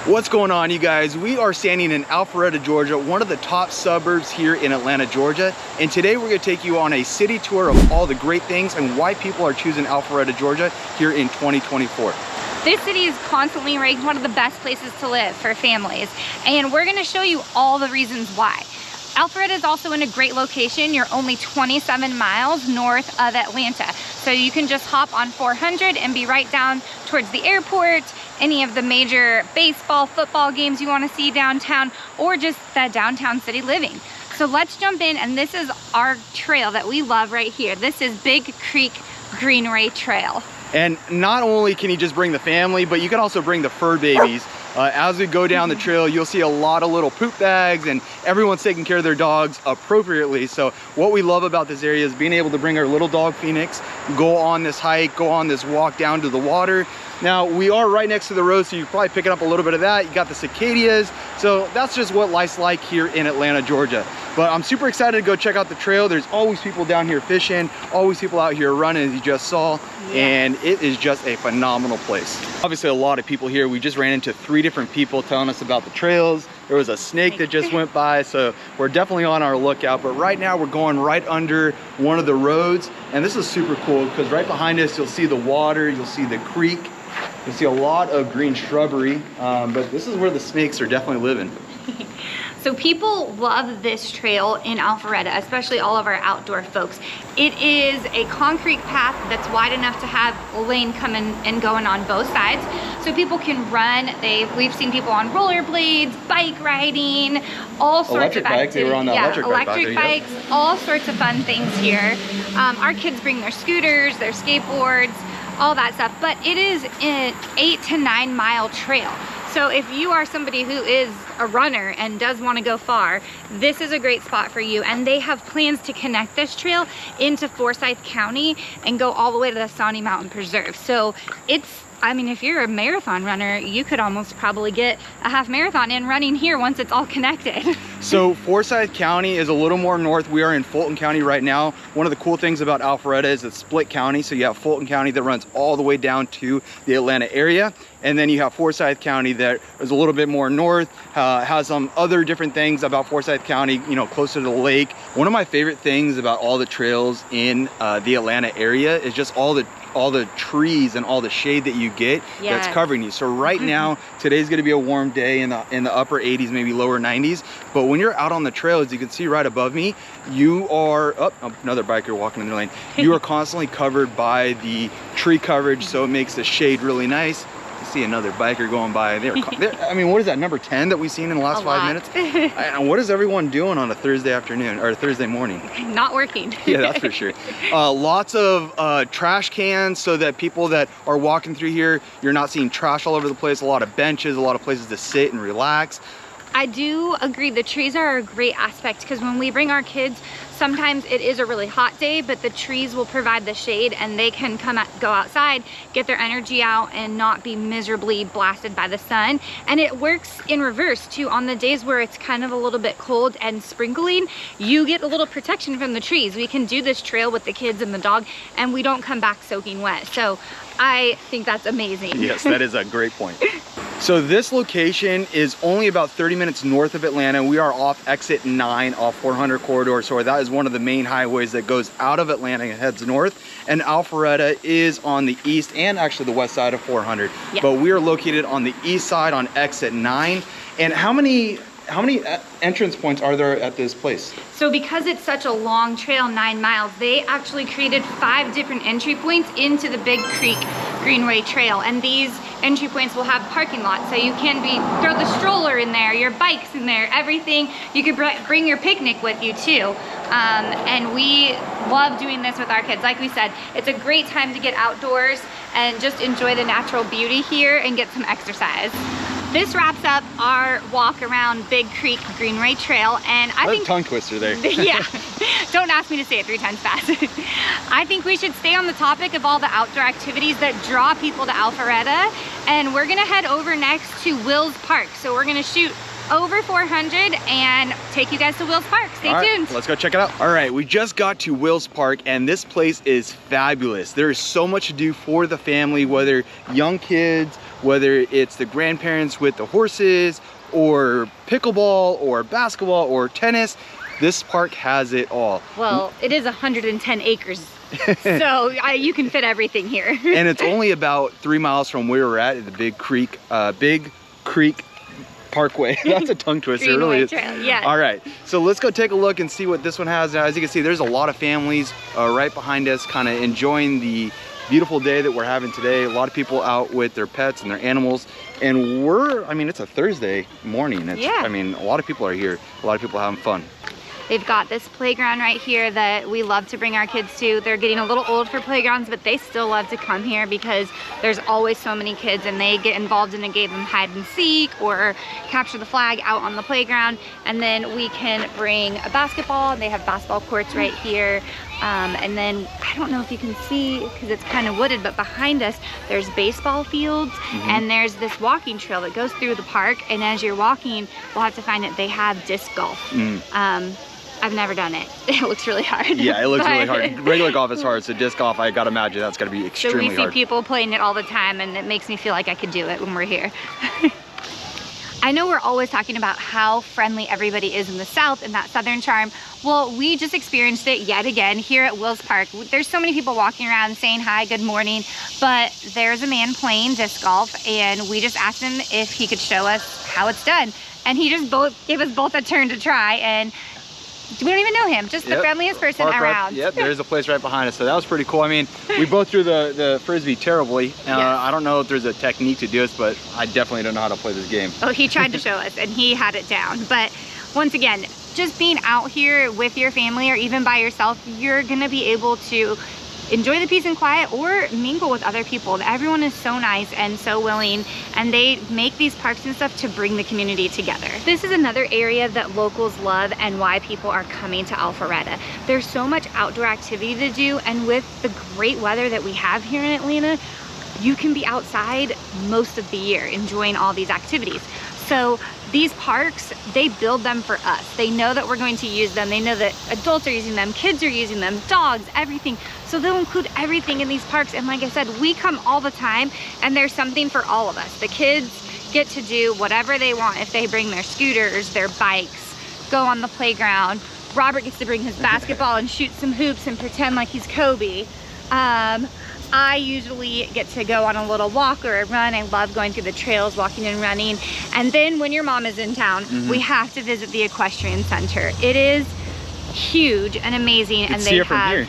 What's going on, you guys? We are standing in Alpharetta, Georgia, one of the top suburbs here in Atlanta, Georgia. And today we're going to take you on a city tour of all the great things and why people are choosing Alpharetta, Georgia here in 2024. This city is constantly ranked one of the best places to live for families, and we're going to show you all the reasons why. Alpharetta is also in a great location. You're only 27 miles north of Atlanta. So you can just hop on 400 and be right down towards the airport, any of the major baseball, football games you want to see downtown, or just the downtown city living. So let's jump in, and this is our trail that we love right here. This is Big Creek Greenway Trail. And not only can you just bring the family, but you can also bring the fur babies. As we go down the trail, you'll see a lot of little poop bags, and everyone's taking care of their dogs appropriately. So what we love about this area is being able to bring our little dog Phoenix, go on this hike, go on this walk down to the water. Now, we are right next to the road, so you're probably picking up a little bit of that. You got the cicadas. So that's just what life's like here in Atlanta, Georgia. But I'm super excited to go check out the trail. There's always people down here fishing, always people out here running, as you just saw. Yeah. And it is just a phenomenal place. Obviously, a lot of people here. We just ran into 3 different people telling us about the trails. There was a snake that just went by, so we're definitely on our lookout. But right now, we're going right under one of the roads. And this is super cool because right behind us, you'll see the water, you'll see the creek. You see a lot of green shrubbery, but this is where the snakes are definitely living. So people love this trail in Alpharetta, especially all of our outdoor folks. It is a concrete path that's wide enough to have a lane coming and going on both sides. So people can run. We've seen people on rollerblades, bike riding, all sorts of activities. They were on the electric bikes, all sorts of fun things here. Our kids bring their scooters, their skateboards, all that stuff, but it is an 8 to 9 mile trail. So if you are somebody who is a runner and does want to go far, this is a great spot for you. And they have plans to connect this trail into Forsyth County and go all the way to the Sawney Mountain Preserve. So I mean, if you're a marathon runner, you could almost probably get a half marathon in running here once it's all connected. So Forsyth County is a little more north. We are in Fulton County right now. One of the cool things about Alpharetta is it's split county. So you have Fulton County that runs all the way down to the Atlanta area. And then you have Forsyth County that is a little bit more north, has some other different things about Forsyth County, you know, closer to the lake. One of my favorite things about all the trails in the Atlanta area is just all the trees and all the shade that you get that's covering you. So right now, today's gonna be a warm day in the upper 80s, maybe lower 90s. But when you're out on the trail, as you can see right above me, you are, another biker walking in the lane. You are constantly covered by the tree coverage, so it makes the shade really nice. See another biker going by. I mean, what is that, number 10 that we've seen in the last 5 minutes? And what is everyone doing on a Thursday afternoon or a Thursday morning? Not working. Yeah, that's for sure. Lots of trash cans so that people that are walking through here, you're not seeing trash all over the place. A lot of benches, a lot of places to sit and relax. I do agree, the trees are a great aspect because when we bring our kids, sometimes it is a really hot day, but the trees will provide the shade and they can go outside, get their energy out and not be miserably blasted by the sun. And it works in reverse too. On the days where it's kind of a little bit cold and sprinkling, you get a little protection from the trees. We can do this trail with the kids and the dog and we don't come back soaking wet. So I think that's amazing. Yes, that is a great point. So this location is only about 30 minutes north of Atlanta. We are off exit 9 off 400 corridor. So that is one of the main highways that goes out of Atlanta and heads north. And Alpharetta is on the east and actually the west side of 400. Yes. But we are located on the east side on exit 9. And how many entrance points are there at this place? So because it's such a long trail, 9 miles, they actually created 5 different entry points into the Big Creek Greenway Trail. And these entry points will have parking lots. So you can throw the stroller in there, your bikes in there, everything. You could bring your picnic with you too. And we love doing this with our kids. Like we said, it's a great time to get outdoors and just enjoy the natural beauty here and get some exercise. This wraps up our walk around Big Creek Greenway Trail, and I think— tongue twister there. Yeah, don't ask me to say it 3 times fast. I think we should stay on the topic of all the outdoor activities that draw people to Alpharetta, and we're gonna head over next to Wills Park. So we're gonna shoot over 400 and take you guys to Wills Park. Stay tuned. Let's go check it out. All right, we just got to Wills Park and this place is fabulous. There is so much to do for the family, whether young kids whether it's the grandparents with the horses, or pickleball, or basketball, or tennis. This park has it all. Well, it is 110 acres, so you can fit everything here. And it's only about 3 miles from where we're at the Big Creek Parkway. That's a tongue twister, it really is. Trail, yeah. All right, so let's go take a look and see what this one has. Now, as you can see, there's a lot of families right behind us, kind of enjoying the beautiful day that we're having today. A lot of people out with their pets and their animals, and I mean, it's a Thursday morning. Yeah. I mean, a lot of people are here. A lot of people having fun. They've got this playground right here that we love to bring our kids to. They're getting a little old for playgrounds, but they still love to come here because there's always so many kids, and they get involved in a game of hide and seek or capture the flag out on the playground. And then we can bring a basketball, and they have basketball courts right here. And then I don't know if you can see because it's kind of wooded, but behind us there's baseball fields, and there's this walking trail that goes through the park. And as you're walking, we'll have to find it, they have disc golf. I've never done it. It looks really hard. Yeah, it looks really hard. Regular golf is hard, so disc golf, I gotta imagine that's gotta be extremely hard. So we see people playing it all the time, and it makes me feel like I could do it when we're here. I know we're always talking about how friendly everybody is in the South and that Southern charm. Well, we just experienced it yet again here at Wills Park. There's so many people walking around saying hi, good morning, but there's a man playing disc golf, and we just asked him if he could show us how it's done. And he just gave us both a turn to try, and we don't even know him, just the friendliest person around. Yep, there's a place right behind us, so that was pretty cool. I mean, we both threw the Frisbee terribly. I don't know if there's a technique to do this, but I definitely don't know how to play this game. Oh, he tried to show us, and he had it down. But once again, just being out here with your family or even by yourself, you're gonna be able to enjoy the peace and quiet or mingle with other people. Everyone is so nice and so willing, and they make these parks and stuff to bring the community together. This is another area that locals love and why people are coming to Alpharetta. There's so much outdoor activity to do, and with the great weather that we have here in Atlanta, you can be outside most of the year enjoying all these activities. So these parks, they build them for us. They know that we're going to use them. They know that adults are using them, kids are using them, dogs, everything. So they'll include everything in these parks. And like I said, we come all the time, and there's something for all of us. The kids get to do whatever they want. If they bring their scooters, their bikes, go on the playground. Robert gets to bring his basketball and shoot some hoops and pretend like he's Kobe. I usually get to go on a little walk or a run. I love going through the trails, walking and running. And then when your mom is in town, we have to visit the equestrian center. It is huge and amazing, and they have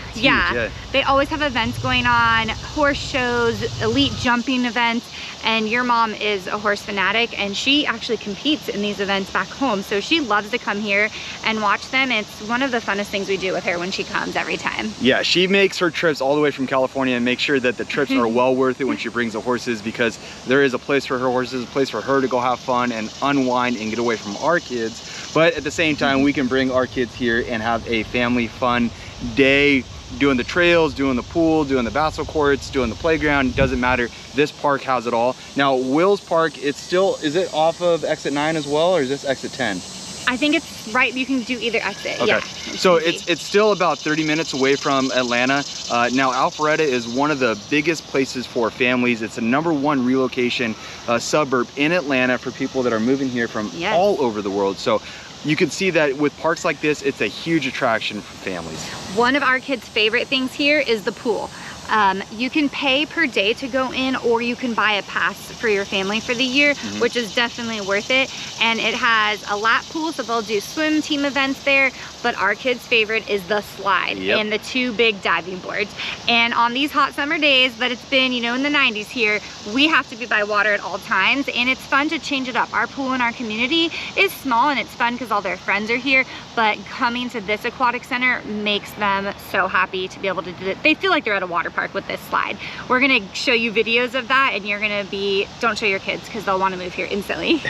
they always have events going on, horse shows, elite jumping events. And your mom is a horse fanatic, and she actually competes in these events back home, so she loves to come here and watch them. It's one of the funnest things we do with her when she comes every time. Yeah, she makes her trips all the way from California and makes sure that the trips are well worth it when she brings the horses, because there is a place for her horses, a place for her to go have fun and unwind and get away from our kids. But at the same time, we can bring our kids here and have a family fun day, doing the trails, doing the pool, doing the basketball courts, doing the playground. Doesn't matter. This park has it all. Now, Wills Park, it's still, is it off of exit 9 as well, or is this exit 10? I think it's right, you can do either exit. Okay. Yeah, so it's still about 30 minutes away from Atlanta. Now, Alpharetta is one of the biggest places for families. It's a #1 relocation suburb in Atlanta for people that are moving here from all over the world. So you can see that with parks like this, it's a huge attraction for families. One of our kids' favorite things here is the pool. You can pay per day to go in, or you can buy a pass for your family for the year, which is definitely worth it. And it has a lap pool, so they'll do swim team events there. But our kids' favorite is the slide and the 2 big diving boards. And on these hot summer days that it's been, you know, in the 90s here, we have to be by water at all times, and it's fun to change it up. Our pool in our community is small, and it's fun because all their friends are here, but coming to this aquatic center makes them so happy to be able to do it. They feel like they're at a water park with this slide. We're gonna show you videos of that, and you're gonna be, don't show your kids because they'll want to move here instantly.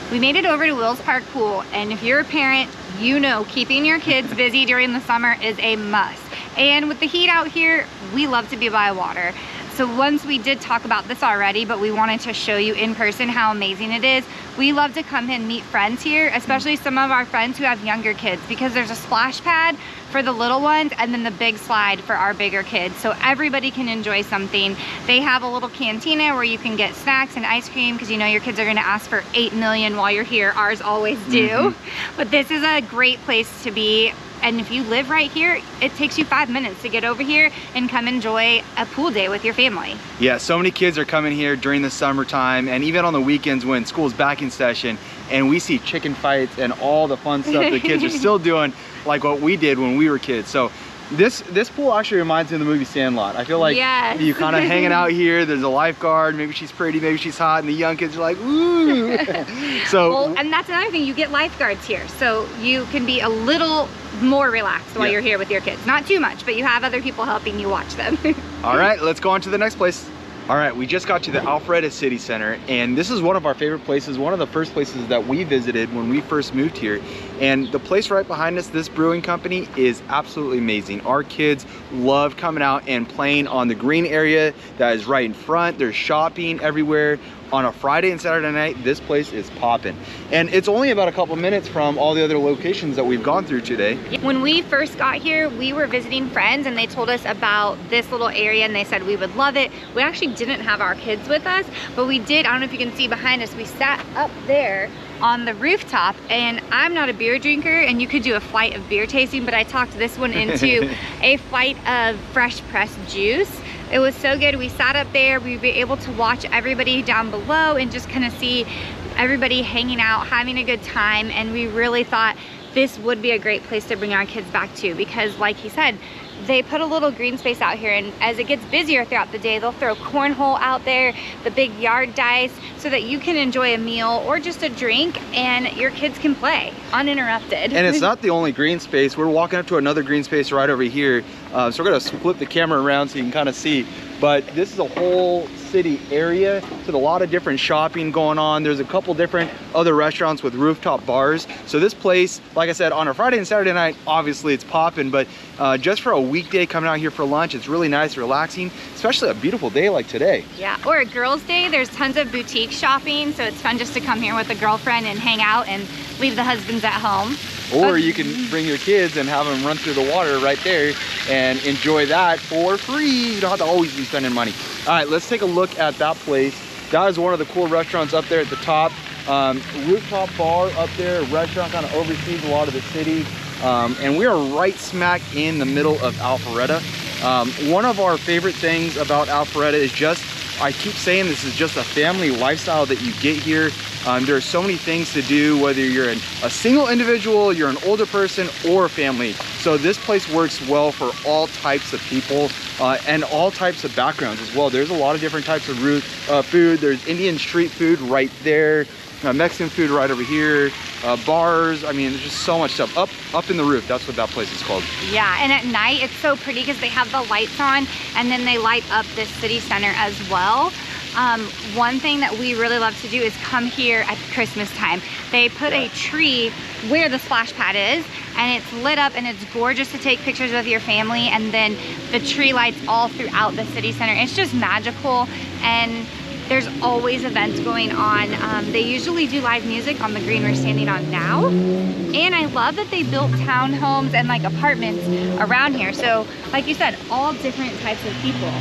We made it over to Wills Park Pool, and if you're a parent, you know keeping your kids busy during the summer is a must. And with the heat out here, we love to be by water. So once we did talk about this already, but we wanted to show you in person how amazing it is. We love to come and meet friends here, especially some of our friends who have younger kids, because there's a splash pad for the little ones and then the big slide for our bigger kids. So everybody can enjoy something. They have a little cantina where you can get snacks and ice cream, because you know your kids are gonna ask for 8 million while you're here. Ours always do. But this is a great place to be. And if you live right here, it takes you 5 minutes to get over here and come enjoy a pool day with your family. Yeah, so many kids are coming here during the summertime and even on the weekends when school's back in session, and we see chicken fights and all the fun stuff the kids are still doing, like what we did when we were kids. So this pool actually reminds me of the movie Sandlot. I feel like you kind of hanging out here, there's a lifeguard, maybe she's pretty, maybe she's hot, and the young kids are like, ooh. So, well, and that's another thing, you get lifeguards here, so you can be a little more relaxed while you're here with your kids. Not too much, but you have other people helping you watch them. All right, let's go on to the next place. All right, we just got to the Alpharetta City Center, and this is one of our favorite places, one of the first places that we visited when we first moved here. And the place right behind us, this brewing company, is absolutely amazing. Our kids love coming out and playing on the green area that is right in front. There's shopping everywhere. On a Friday and Saturday night, this place is popping. And it's only about a couple minutes from all the other locations that we've gone through today. When we first got here, we were visiting friends and they told us about this little area and they said we would love it. We actually didn't have our kids with us, but we did. I don't know if you can see behind us, we sat up there on the rooftop, and I'm not a beer drinker and you could do a flight of beer tasting, but I talked this one into a flight of fresh pressed juice. It was so good. We sat up there, we were able to watch everybody down below and just kind of see everybody hanging out, having a good time, and we really thought this would be a great place to bring our kids back to, because like he said, they put a little green space out here, and as it gets busier throughout the day, they'll throw cornhole out there, the big yard dice, so that you can enjoy a meal or just a drink and your kids can play uninterrupted. And it's not the only green space. We're walking up to another green space right over here. So we're gonna flip the camera around so you can kind of see. But this is a whole city area with a lot of different shopping going on. There's a couple different other restaurants with rooftop bars. So this place, like I said, on a Friday and Saturday night, obviously it's popping, but just for a weekday coming out here for lunch, it's really nice, relaxing, especially a beautiful day like today. Yeah, or a girls' day, there's tons of boutique shopping, so it's fun just to come here with a girlfriend and hang out and leave the husbands at home. Or you can bring your kids and have them run through the water right there and enjoy that for free. You don't have to always be spending money. All right, let's take a look at that place. That is one of the cool restaurants up there at the top. Rooftop bar up there, restaurant kind of oversees a lot of the city. And we are right smack in the middle of Alpharetta. One of our favorite things about Alpharetta is just, I keep saying this is just a family lifestyle that you get here. There are so many things to do, whether you're a single individual, you're an older person, or a family. So this place works well for all types of people and all types of backgrounds as well. There's a lot of different types of food. There's Indian street food right there, Mexican food right over here, bars. I mean, there's just so much stuff. Up in the roof, that's what that place is called. Yeah, and at night it's so pretty because they have the lights on and then they light up this city center as well. One thing that we really love to do is come here at Christmas time. They put a tree where the splash pad is, and it's lit up and it's gorgeous to take pictures with your family, and then the tree lights all throughout the city center. It's just magical, and there's always events going on. They usually do live music on the green we're standing on now. And I love that they built townhomes and like apartments around here. So like you said, all different types of people.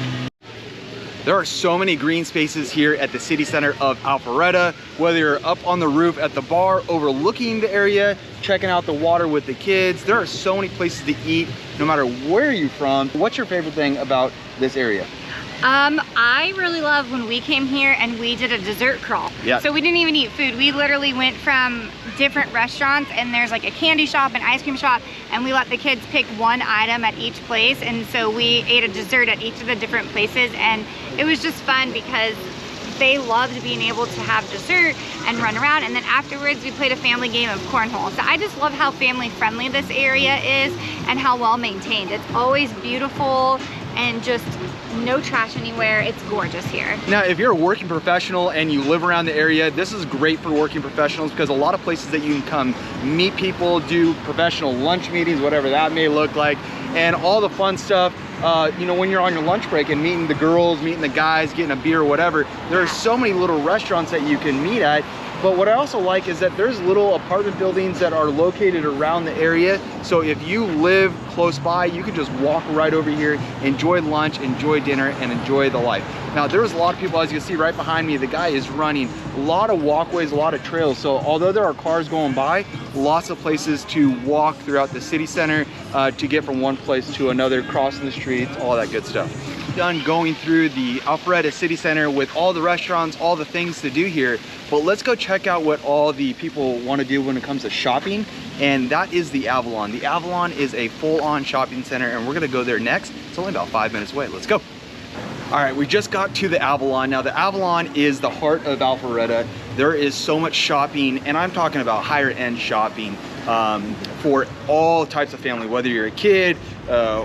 There are so many green spaces here at the city center of Alpharetta, whether you're up on the roof at the bar overlooking the area, checking out the water with the kids. There are so many places to eat, no matter where you're from. What's your favorite thing about this area? I really love when we came here and we did a dessert crawl. Yeah. So we didn't even eat food. We literally went from different restaurants, and there's like a candy shop, an ice cream shop, and we let the kids pick one item at each place. And so we ate a dessert at each of the different places, and it was just fun because they loved being able to have dessert and run around. And then afterwards we played a family game of cornhole. So I just love how family friendly this area is and how well maintained. It's always beautiful and just no trash anywhere. It's gorgeous here. Now, if you're a working professional and you live around the area, this is great for working professionals because a lot of places that you can come meet people, do professional lunch meetings, whatever that may look like, and all the fun stuff. you know, when you're on your lunch break and meeting the girls, meeting the guys, getting a beer or whatever, there are so many little restaurants that you can meet at. But what I also like is that there's little apartment buildings that are located around the area. So if you live close by, you can just walk right over here, enjoy lunch, enjoy dinner, and enjoy the life. Now, there's a lot of people, as you can see right behind me, the guy is running a lot of walkways, a lot of trails. So although there are cars going by, lots of places to walk throughout the city center to get from one place to another, crossing the streets, all that good stuff. Done going through the Alpharetta City Center with all the restaurants, all the things to do here, but let's go check out what all the people want to do when it comes to shopping, and that is the Avalon. The Avalon is a full-on shopping center, and we're gonna go there next. It's only about 5 minutes away. Let's go. All right, we just got to the Avalon. Now, the Avalon is the heart of Alpharetta. There is so much shopping, and I'm talking about higher end shopping for all types of family, whether you're a kid,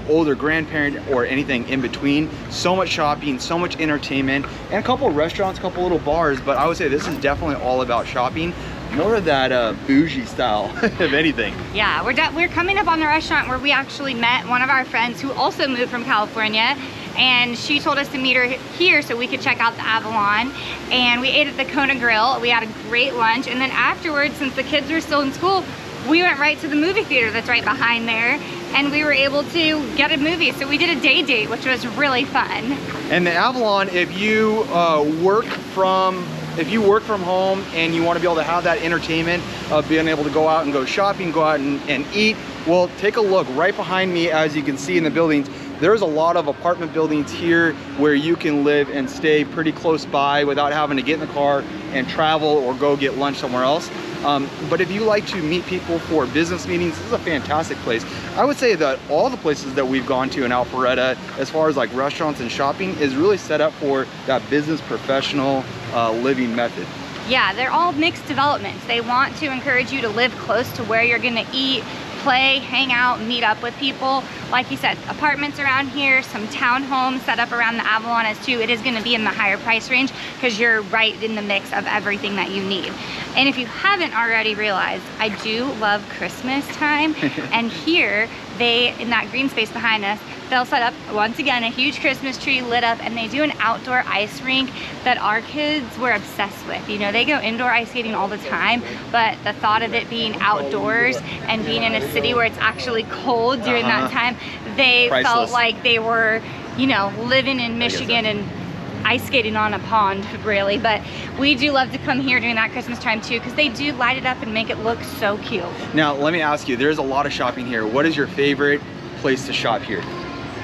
older grandparent, or anything in between. So much shopping, so much entertainment, and a couple of restaurants, a couple little bars, but I would say this is definitely all about shopping. More of that bougie style, if anything. Yeah, we're coming up on the restaurant where we actually met one of our friends who also moved from California, and she told us to meet her here so we could check out the Avalon. And we ate at the Kona Grill. We had a great lunch, and then afterwards, since the kids were still in school, we went right to the movie theater that's right behind there, and we were able to get a movie. So we did a day date, which was really fun. And the Avalon, if you work from home and you want to be able to have that entertainment of being able to go out and go shopping, go out and eat, well, take a look right behind me. As you can see in the buildings, there's a lot of apartment buildings here where you can live and stay pretty close by without having to get in the car and travel or go get lunch somewhere else. But if you like to meet people for business meetings, this is a fantastic place. I would say that all the places that we've gone to in Alpharetta, as far as like restaurants and shopping, is really set up for that business professional living method. Yeah, they're all mixed developments. They want to encourage you to live close to where you're gonna eat, play, hang out, meet up with people. Like you said, apartments around here, some townhomes set up around the Avalon as too. It is gonna be in the higher price range because you're right in the mix of everything that you need. And if you haven't already realized, I do love Christmas time. And here, in that green space behind us, they'll set up, once again, a huge Christmas tree lit up, and they do an outdoor ice rink that our kids were obsessed with. You know, they go indoor ice skating all the time, but the thought of it being outdoors and being in a city where it's actually cold during that time, they felt like they were, you know, living in Michigan and ice skating on a pond, really. But we do love to come here during that Christmas time too, because they do light it up and make it look so cute. Now, let me ask you, there's a lot of shopping here. What is your favorite place to shop here?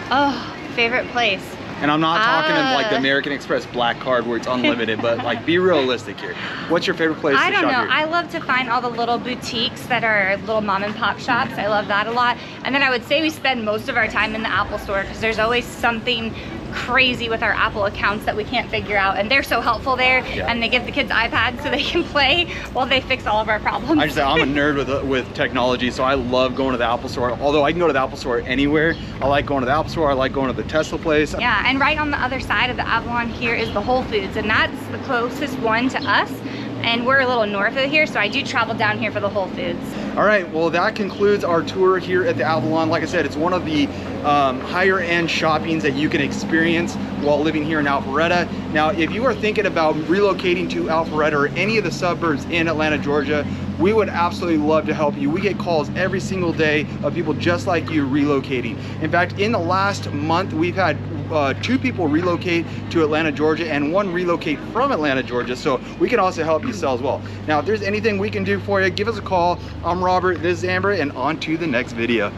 Oh, favorite place. And I'm not talking of like the American Express black card where it's unlimited, but like be realistic here. What's your favorite place to shop here? I don't know. I love to find all the little boutiques that are little mom and pop shops. I love that a lot. And then I would say we spend most of our time in the Apple store because there's always something crazy with our Apple accounts that we can't figure out, and they're so helpful there. And they give the kids iPads so they can play while they fix all of our problems. I just say I'm a nerd with technology, so I love going to the Apple store. Although I can go to the Apple store anywhere, I like going to the Apple store. I like going to the Tesla place. Yeah, and right on the other side of the Avalon here is the Whole Foods, and that's the closest one to us. And we're a little north of here, so I do travel down here for the Whole Foods. All right, well, that concludes our tour here at the Avalon. Like I said, it's one of the higher end shoppings that you can experience while living here in Alpharetta. Now, if you are thinking about relocating to Alpharetta or any of the suburbs in Atlanta, Georgia, we would absolutely love to help you. We get calls every single day of people just like you relocating. In fact, in the last month, we've had 2 people relocate to Atlanta, Georgia, and 1 relocate from Atlanta, Georgia. So we can also help you sell as well. Now, if there's anything we can do for you, give us a call. I'm Robert, this is Amber, and on to the next video.